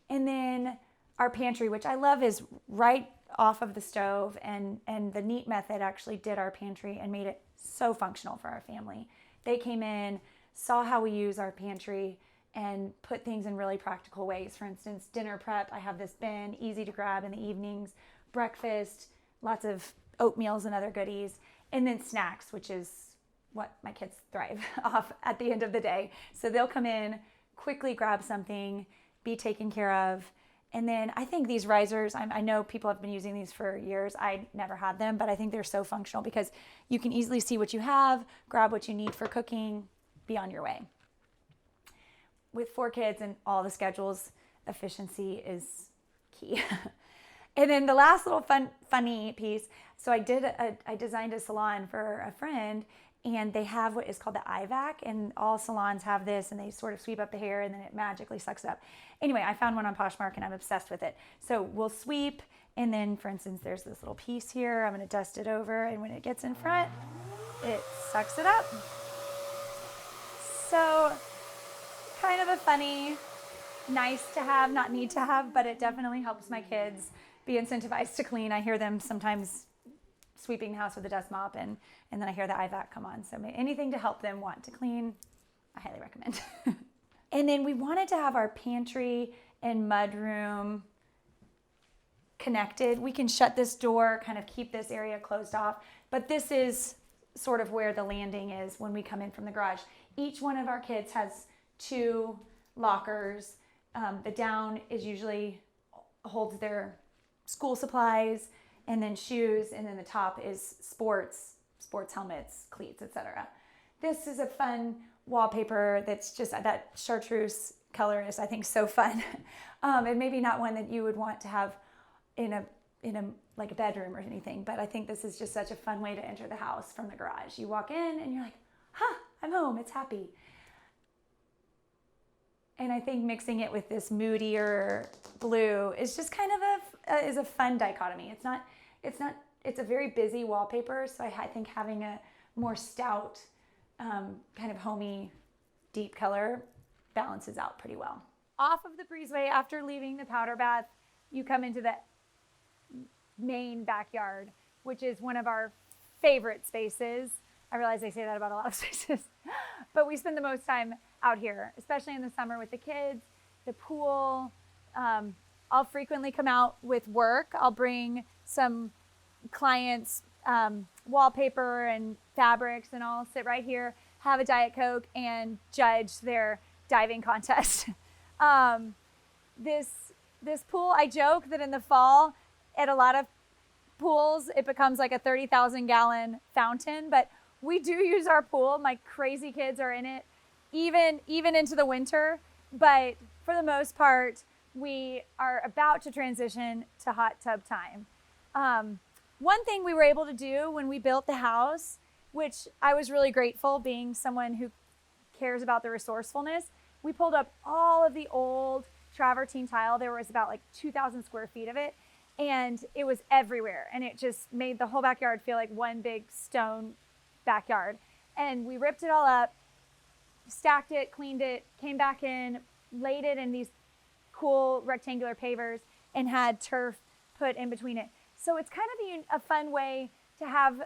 A: And then our pantry, which I love, is right off of the stove, and the Neat method actually did our pantry and made it so functional for our family. They came in, saw how we use our pantry, and put things in really practical ways. For instance, dinner prep, I have this bin, easy to grab in the evenings, breakfast, lots of oatmeals and other goodies, and then snacks, which is what my kids thrive off at the end of the day. So they'll come in, quickly grab something, be taken care of. And then I think these risers, I know people have been using these for years. I never had them, but I think they're so functional because you can easily see what you have, grab what you need for cooking, be on your way. With 4 kids and all the schedules, efficiency is key. And then the last little funny piece, so I designed a salon for a friend, and they have what is called the eye vac, and all salons have this, and they sort of sweep up the hair and then it magically sucks it up. Anyway, I found one on Poshmark and I'm obsessed with it. So we'll sweep, and then for instance, there's this little piece here. I'm going to dust it over, and when it gets in front, it sucks it up. So kind of a funny, nice to have, not need to have, but it definitely helps my kids be incentivized to clean. I hear them sometimes sweeping the house with a dust mop, and then I hear the eye vac come on. So anything to help them want to clean, I highly recommend. And then we wanted to have our pantry and mudroom connected. We can shut this door, kind of keep this area closed off, but this is sort of where the landing is when we come in from the garage. Each one of our kids has 2 lockers. The down is usually holds their school supplies, and then shoes, and then the top is sports helmets, cleats, etc. This is a fun wallpaper that's just that chartreuse color is, I think, so fun. And maybe not one that you would want to have in a like a bedroom or anything, but I think this is just such a fun way to enter the house from the garage. You walk in and you're like, I'm home, it's happy. And I think mixing it with this moodier blue is just kind of is a fun dichotomy. It's a very busy wallpaper, so I think having a more stout, kind of homey, deep color balances out pretty well. Off of the breezeway, after leaving the powder bath, you come into the main backyard, which is one of our favorite spaces. I realize I say that about a lot of spaces, but we spend the most time out here, especially in the summer with the kids, the pool. I'll frequently come out with work. I'll bring some clients' wallpaper and fabrics, and I'll sit right here, have a Diet Coke, and judge their diving contest. This pool, I joke that in the fall, at a lot of pools, it becomes like a 30,000 gallon fountain, but we do use our pool. My crazy kids are in it, even into the winter, but for the most part, we are about to transition to hot tub time. One thing we were able to do when we built the house, which I was really grateful, being someone who cares about the resourcefulness, we pulled up all of the old travertine tile. There was about like 2,000 square feet of it, and it was everywhere. And it just made the whole backyard feel like one big stone backyard. And we ripped it all up, stacked it, cleaned it, came back in, laid it in these cool rectangular pavers, and had turf put in between it. So it's kind of a fun way to have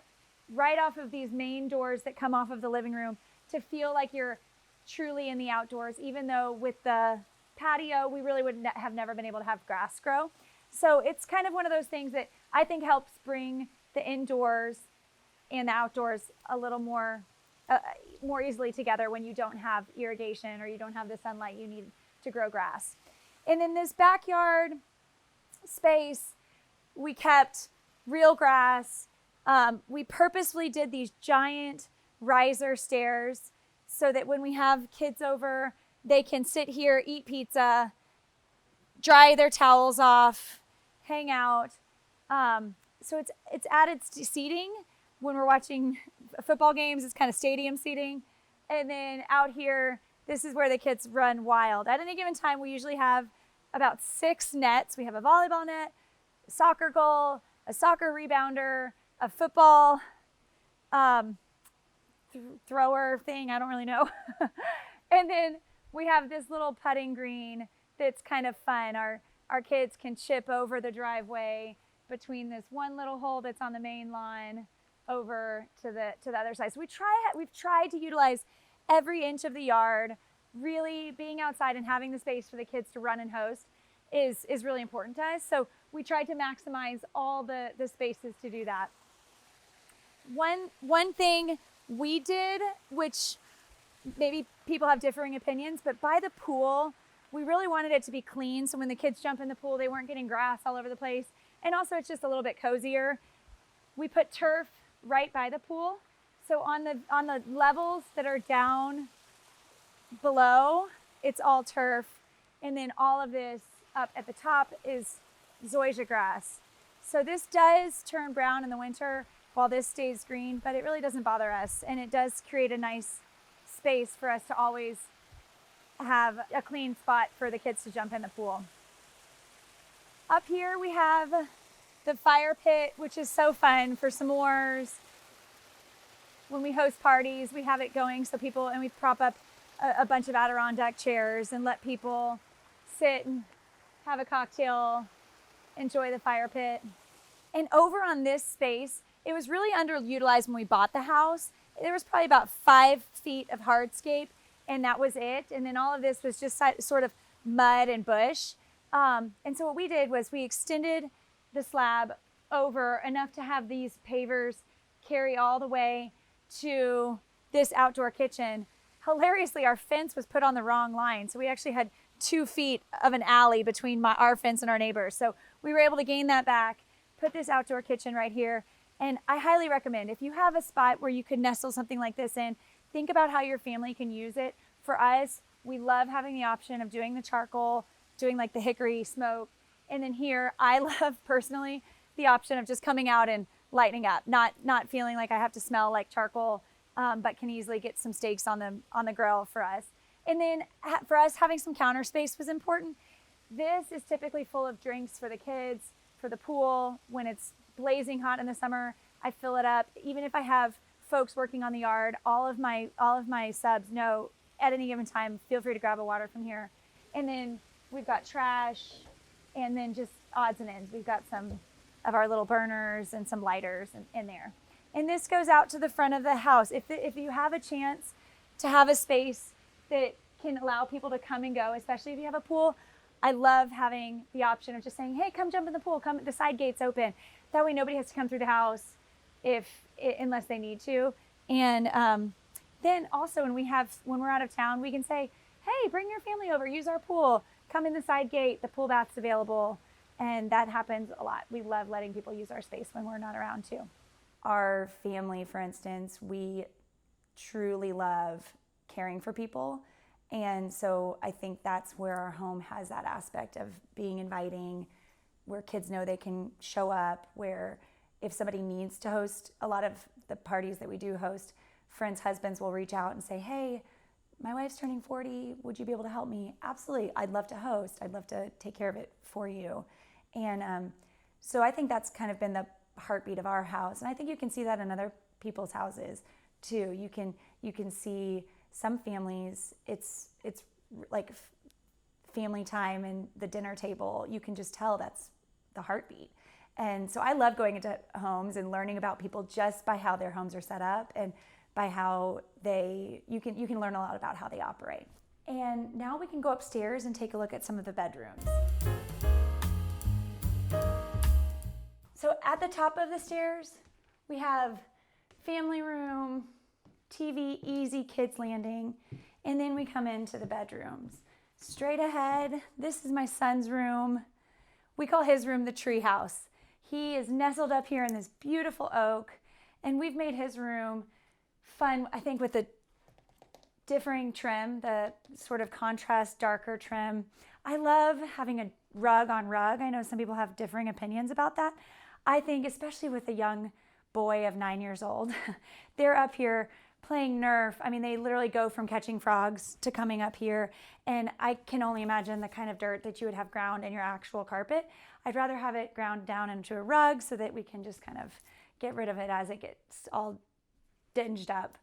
A: right off of these main doors that come off of the living room to feel like you're truly in the outdoors, even though with the patio, we really would have never been able to have grass grow. So it's kind of one of those things that I think helps bring the indoors and the outdoors a little more easily together when you don't have irrigation or you don't have the sunlight you need to grow grass. And in this backyard space, we kept real grass. We purposefully did these giant riser stairs so that when we have kids over, they can sit here, eat pizza, dry their towels off, hang out. So it's added seating. When we're watching football games, it's kind of stadium seating. And then out here, this is where the kids run wild. At any given time, we usually have about 6 nets. We have a volleyball net, a soccer goal, a soccer rebounder, a football thrower thing, I don't really know. And then we have this little putting green that's kind of fun. Our kids can chip over the driveway between this one little hole that's on the main lawn over to the other side. So we've tried to utilize every inch of the yard. Really being outside and having the space for the kids to run and host is really important to us. So we tried to maximize all the spaces to do that. One thing we did, which maybe people have differing opinions, but by the pool, we really wanted it to be clean. So when the kids jump in the pool, they weren't getting grass all over the place. And also it's just a little bit cozier. We put turf right by the pool. So on the levels that are down below, it's all turf. And then all of this up at the top is zoysia grass. So this does turn brown in the winter while this stays green, but it really doesn't bother us. And it does create a nice space for us to always have a clean spot for the kids to jump in the pool. Up here we have the fire pit, which is so fun for s'mores. When we host parties, we have it going so people, and we prop up a bunch of Adirondack chairs and let people sit and have a cocktail, enjoy the fire pit. And over on this space, it was really underutilized when we bought the house. There was probably about 5 feet of hardscape, and that was it. And then all of this was just sort of mud and bush. And so what we did was we extended the slab over enough to have these pavers carry all the way to this outdoor kitchen. Hilariously, our fence was put on the wrong line. So we actually had 2 feet of an alley between our fence and our neighbors. So we were able to gain that back, put this outdoor kitchen right here. And I highly recommend, if you have a spot where you could nestle something like this in, think about how your family can use it. For us, we love having the option of doing the charcoal, doing like the hickory smoke. And then here, I love personally the option of just coming out and lighting up, not feeling like I have to smell like charcoal, but can easily get some steaks on the grill for us. And then for us, having some counter space was important. This is typically full of drinks for the kids, for the pool. When it's blazing hot in the summer, I fill it up. Even if I have folks working on the yard, all of my subs know at any given time, feel free to grab a water from here. And then we've got trash, and then just odds and ends. We've got some of our little burners and some lighters in there. And this goes out to the front of the house. If you have a chance to have a space that can allow people to come and go, especially if you have a pool, I love having the option of just saying, hey, come jump in the pool, come, the side gate's open. That way nobody has to come through the house unless they need to. And then also when we're out of town, we can say, hey, bring your family over, use our pool, come in the side gate, the pool bath's available. And that happens a lot. We love letting people use our space when we're not around too. Our family, for instance, we truly love caring for people. And so I think that's where our home has that aspect of being inviting, where kids know they can show up, where if somebody needs to host, a lot of the parties that we do host, friends' husbands will reach out and say, hey, my wife's turning 40, would you be able to help me? Absolutely, I'd love to host. I'd love to take care of it for you. And so I think that's kind of been the heartbeat of our house. And I think you can see that in other people's houses too. You can see some families, it's like family time and the dinner table. You can just tell that's the heartbeat. And so I love going into homes and learning about people just by how their homes are set up and by how you can learn a lot about how they operate. And now we can go upstairs and take a look at some of the bedrooms. So at the top of the stairs, we have family room, TV, easy kids landing, and then we come into the bedrooms. Straight ahead, this is my son's room. We call his room the tree house. He is nestled up here in this beautiful oak, and we've made his room fun, I think, with the differing trim, the sort of contrast, darker trim. I love having a rug on rug. I know some people have differing opinions about that. I think, especially with a young boy of 9 years old, they're up here playing Nerf. I mean, they literally go from catching frogs to coming up here. And I can only imagine the kind of dirt that you would have ground in your actual carpet. I'd rather have it ground down into a rug so that we can just kind of get rid of it as it gets all dinged up.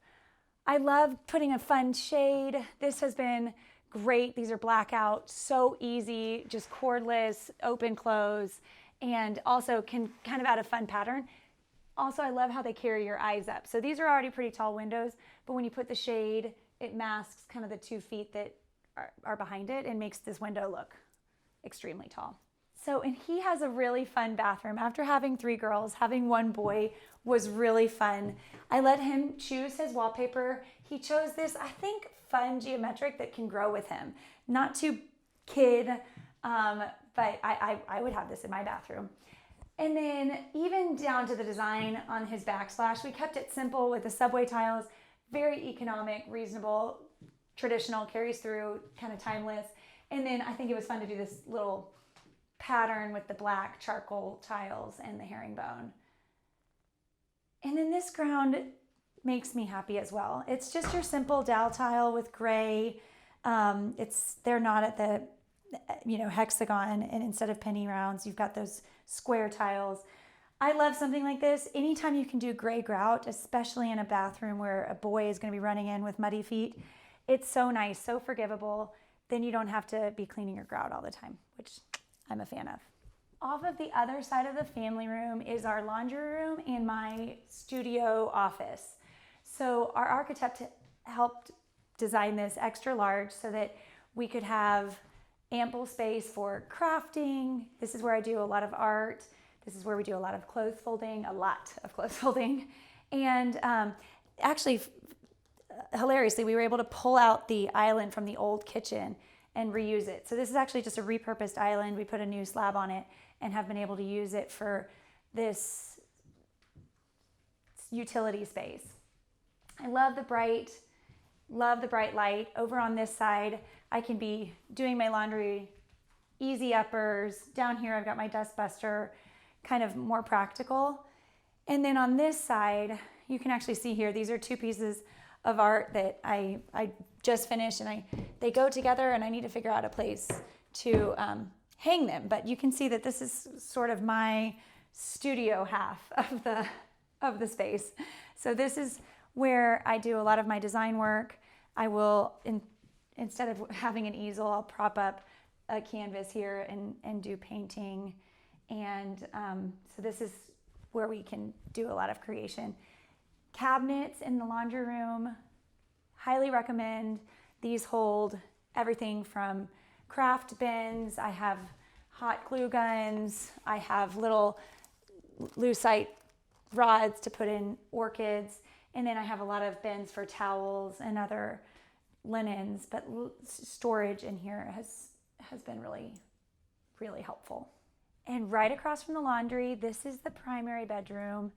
A: I love putting a fun shade. This has been great. These are blackout, so easy, just cordless, open, close, and also can kind of add a fun pattern. Also, I love how they carry your eyes up. So these are already pretty tall windows, but when you put the shade, it masks kind of the 2 feet that are behind it and makes this window look extremely tall. So, and he has a really fun bathroom. After having 3 girls, having 1 boy was really fun. I let him choose his wallpaper. He chose this, I think, fun geometric that can grow with him. Not too kid, but I would have this in my bathroom. And then even down to the design on his backsplash, we kept it simple with the subway tiles, very economic, reasonable, traditional, carries through, kind of timeless. And then I think it was fun to do this little pattern with the black charcoal tiles and the herringbone. And then this ground makes me happy as well. It's just your simple dowel tile with gray. They're not at the hexagon, and instead of penny rounds, you've got those square tiles. I love something like this. Anytime you can do gray grout, especially in a bathroom where a boy is going to be running in with muddy feet, it's so nice, so forgivable. Then you don't have to be cleaning your grout all the time, which I'm a fan of. Off of the other side of the family room is our laundry room and my studio office. So our architect helped design this extra large so that we could have ample space for crafting. This is where I do a lot of art. This is where we do a lot of clothes folding, And actually, hilariously, we were able to pull out the island from the old kitchen and reuse it. So this is actually just a repurposed island. We put a new slab on it and have been able to use it for this utility space. I love the bright light. Over on this side, I can be doing my laundry, easy uppers. Down here, I've got my dust buster, kind of more practical. And then on this side, you can actually see here, these are 2 pieces of art that I just finished, and they go together, and I need to figure out a place to hang them. But you can see that this is sort of my studio half of the space. So this is where I do a lot of my design work. I will, instead of having an easel, I'll prop up a canvas here and do painting. And so this is where we can do a lot of creation. Cabinets in the laundry room, highly recommend. These hold everything from craft bins. I have hot glue guns. I have little lucite rods to put in orchids. And then I have a lot of bins for towels and other linens, but storage in here has been really, really helpful. And right across from the laundry, this is the primary bedroom.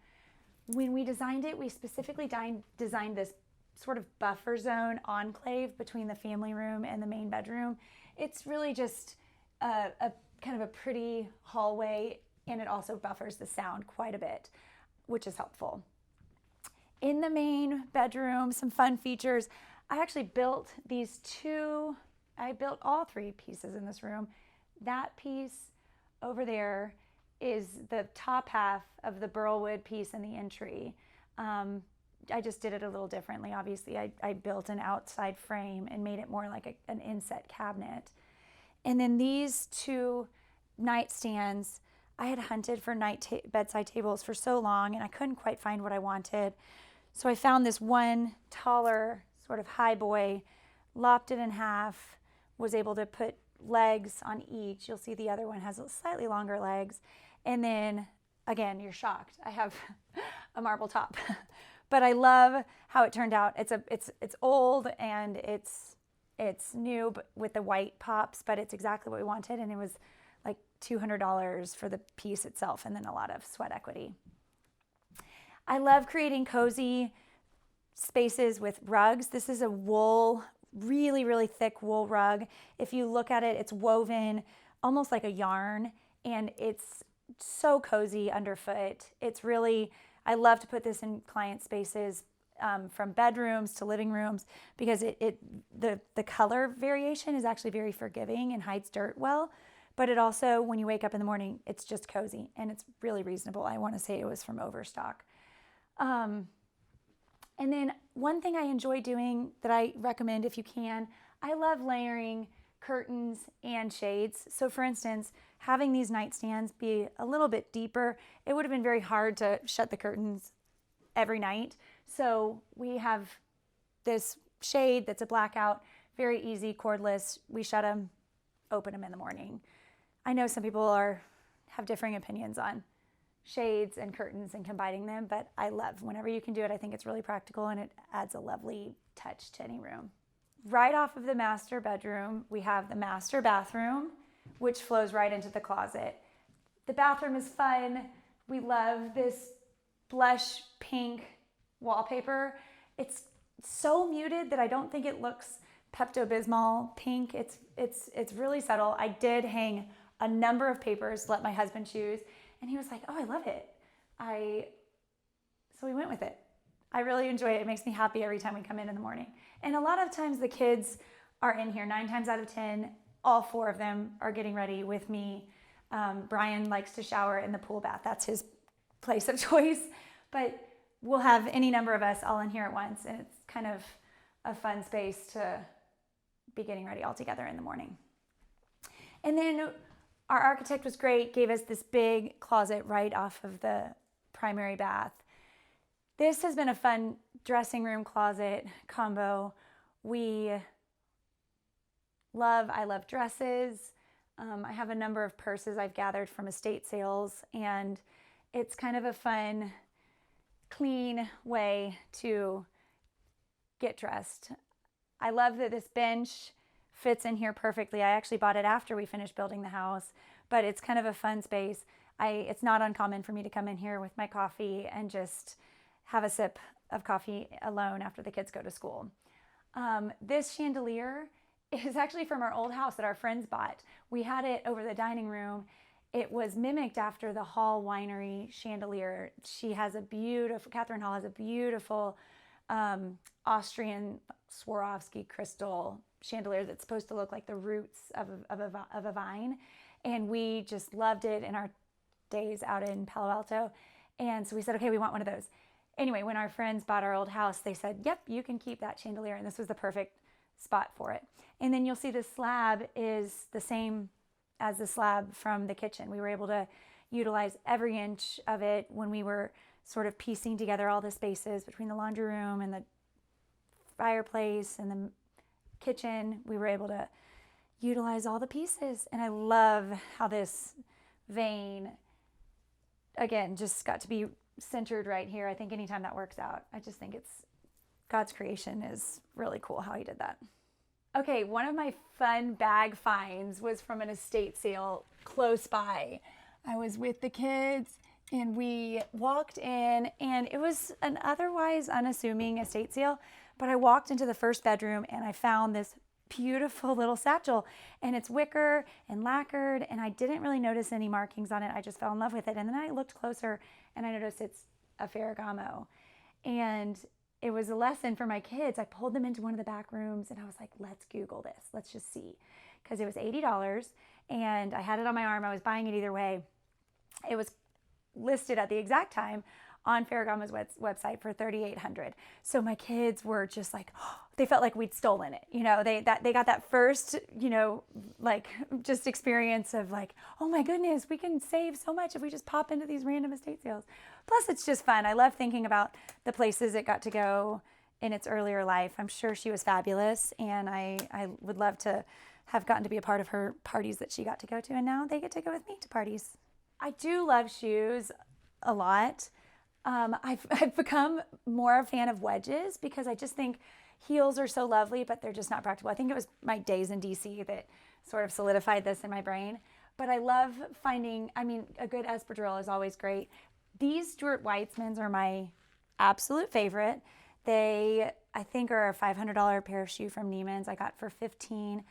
A: When we designed it, we specifically designed this sort of buffer zone enclave between the family room and the main bedroom. It's really just a kind of a pretty hallway, and it also buffers the sound quite a bit, which is helpful. In the main bedroom, some fun features. I actually built I built all 3 pieces in this room. That piece over there is the top half of the burlwood piece in the entry. I just did it a little differently. Obviously, I built an outside frame and made it more like an inset cabinet. And then these two nightstands, I had hunted for bedside tables for so long, and I couldn't quite find what I wanted. So I found this one taller, sort of high boy, lopped it in half, was able to put legs on each. You'll see the other one has slightly longer legs. And then, again, you're shocked. I have a marble top. But I love how it turned out. It's old and it's new, but with the white pops, but it's exactly what we wanted. And it was like $200 for the piece itself, and then a lot of sweat equity. I love creating cozy spaces with rugs. This is a wool, really, really thick wool rug. If you look at it, it's woven almost like a yarn, and it's so cozy underfoot. It's really, I love to put this in client spaces, from bedrooms to living rooms, because the color variation is actually very forgiving and hides dirt well. But it also, when you wake up in the morning, it's just cozy and it's really reasonable. I want to say it was from Overstock. And then one thing I enjoy doing that I recommend if you can, I love layering curtains and shades. So for instance, having these nightstands be a little bit deeper, it would have been very hard to shut the curtains every night. So we have this shade that's a blackout, very easy, cordless. We shut them, open them in the morning. I know some people have differing opinions on shades and curtains and combining them, but I love whenever you can do it. I think it's really practical and it adds a lovely touch to any room. Right off of the master bedroom, we have the master bathroom, which flows right into the closet. The bathroom is fun. We love this blush pink wallpaper. It's so muted that I don't think it looks Pepto-Bismol pink. It's really subtle. I did hang a number of papers, let my husband choose, and he was like, oh, I love it. So we went with it. I really enjoy it. It makes me happy every time we come in the morning. And a lot of times the kids are in here, 9 times out of 10, all 4 of them are getting ready with me. Brian likes to shower in the pool bath. That's his place of choice. But we'll have any number of us all in here at once, and it's kind of a fun space to be getting ready all together in the morning. And then our architect was great, gave us this big closet right off of the primary bath. This has been a fun dressing room closet combo. I love dresses. I have a number of purses I've gathered from estate sales, and it's kind of a fun, clean way to get dressed. I love that this bench fits in here perfectly. I actually bought it after we finished building the house, but it's kind of a fun space. It's not uncommon for me to come in here with my coffee and just have a sip of coffee alone after the kids go to school. This chandelier is actually from our old house that our friends bought. We had it over the dining room. It was mimicked after the Hall Winery chandelier. Catherine Hall has a beautiful Austrian Swarovski crystal chandelier that's supposed to look like the roots of a vine. And we just loved it in our days out in Palo Alto. And so we said, okay, we want one of those. Anyway, when our friends bought our old house, they said, yep, you can keep that chandelier. And this was the perfect spot for it. And then you'll see the slab is the same as the slab from the kitchen. We were able to utilize every inch of it when we were sort of piecing together all the spaces between the laundry room and the fireplace and the kitchen. We were able to utilize all the pieces. And I love how this vein, again, just got to be centered right here. I think anytime that works out, I just think God's creation is really cool how he did that. Okay, one of my fun bag finds was from an estate sale close by. I was with the kids and we walked in, and it was an otherwise unassuming estate sale, but I walked into the first bedroom and I found this beautiful little satchel, and it's wicker and lacquered, and I didn't really notice any markings on it. I just fell in love with it. And then I looked closer and I noticed it's a Ferragamo, and it was a lesson for my kids. I pulled them into one of the back rooms and I was like, let's Google this. Let's just see. Because it was $80 and I had it on my arm. I was buying it either way. It was listed at the exact time on Ferragama's website for $3,800. So my kids were just like, they felt like we'd stolen it. They got that first, like just experience of like, oh my goodness, we can save so much if we just pop into these random estate sales. Plus, it's just fun. I love thinking about the places it got to go in its earlier life. I'm sure she was fabulous, and I would love to have gotten to be a part of her parties that she got to go to, and now they get to go with me to parties. I do love shoes a lot. I've become more a fan of wedges because I just think heels are so lovely, but they're just not practical. I think it was my days in DC that sort of solidified this in my brain. But I love finding, a good espadrille is always great. These Stuart Weitzmans are my absolute favorite. They, I think, are a $500 pair of shoe from Neiman's. I got for $15.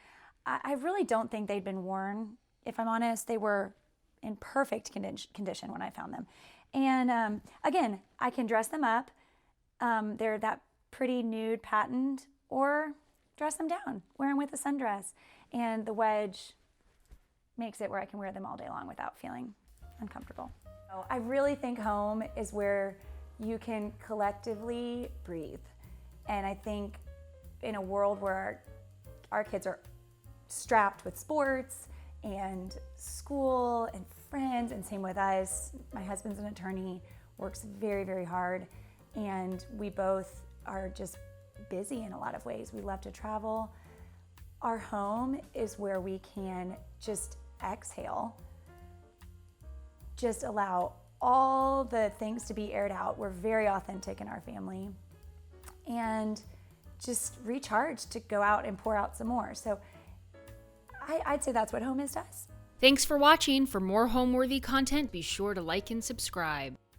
A: I really don't think they'd been worn. If I'm honest, they were in perfect condition when I found them. And again, I can dress them up. They're that pretty nude patterned, or dress them down, wear them with a sundress. And the wedge makes it where I can wear them all day long without feeling uncomfortable. So I really think home is where you can collectively breathe. And I think in a world where our kids are strapped with sports and school and friends, and same with us. My husband's an attorney, works very, very hard, and we both are just busy in a lot of ways. We love to travel. Our home is where we can just exhale, just allow all the things to be aired out. We're very authentic in our family, and just recharge to go out and pour out some more. So I'd say that's what home is to us.
B: Thanks for watching. For more Homeworthy content, be sure to like and subscribe.